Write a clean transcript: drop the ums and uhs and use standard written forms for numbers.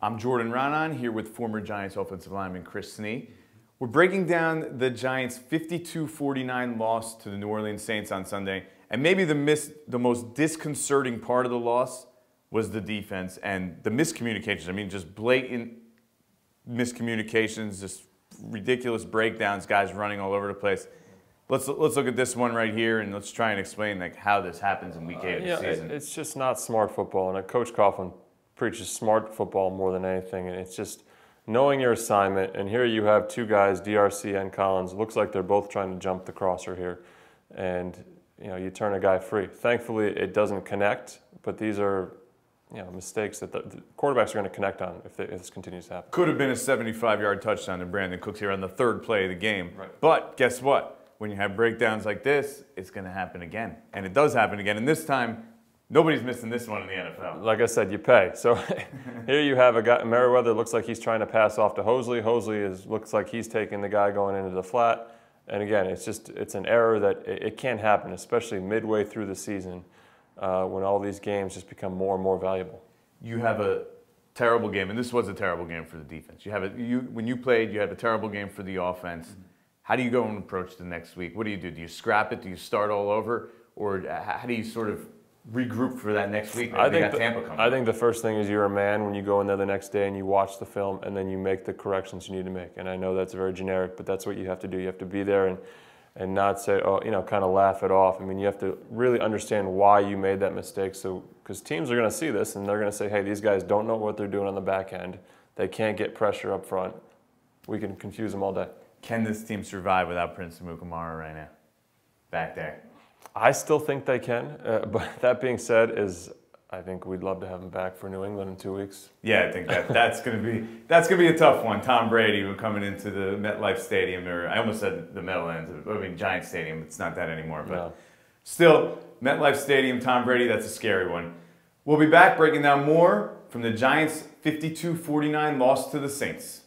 I'm Jordan Raanan here with former Giants offensive lineman Chris Snee. We're breaking down the Giants' 52-49 loss to the New Orleans Saints on Sunday. And maybe the most disconcerting part of the loss was the defense and the miscommunications. I mean, just blatant miscommunications, just ridiculous breakdowns, guys running all over the place. Let's look at this one right here and let's try and explain like how this happens in Week 8 of the season. It's just not smart football, and Coach Coughlin preaches smart football more than anything, and it's just knowing your assignment. And here you have two guys, DRC and Collins. Looks like they're both trying to jump the crosser here, and you turn a guy free. Thankfully, it doesn't connect, but these are mistakes that the quarterbacks are going to connect on if this continues to happen. Could have been a 75-yard touchdown to Brandon Cooks here on the third play of the game. Right. But guess what? When you have breakdowns like this, it's going to happen again. And it does happen again. And this time, nobody's missing this one in the NFL. Like I said, you pay. So here you have a guy, Merriweather looks like he's trying to pass off to Hosley. Hosley looks like he's taking the guy going into the flat. And again, it's an error that it can't happen, especially midway through the season when all these games just become more and more valuable. You have a terrible game, and this was a terrible game for the defense. When you played, you had a terrible game for the offense. Mm-hmm. How do you go and approach the next week? What do? Do you scrap it? Do you start all over? Or how do you sort of regroup for that next week? I think the first thing is you're a man when you go in there the next day and you watch the film and then you make the corrections you need to make. And I know that's very generic, but that's what you have to do. You have to be there and not say, kind of laugh it off. I mean, you have to really understand why you made that mistake. So, because teams are going to see this and they're going to say, hey, these guys don't know what they're doing on the back end. They can't get pressure up front. We can confuse them all day. Can this team survive without Prince Amukamara right now? Back there. I still think they can, but that being said, I think we'd love to have him back for New England in 2 weeks. Yeah, I think that's going to be a tough one. Tom Brady coming into the MetLife Stadium, or I almost said the Meadowlands. I mean Giants Stadium. It's not that anymore, but no. Still, MetLife Stadium, Tom Brady. That's a scary one. We'll be back breaking down more from the Giants' 52-49 loss to the Saints.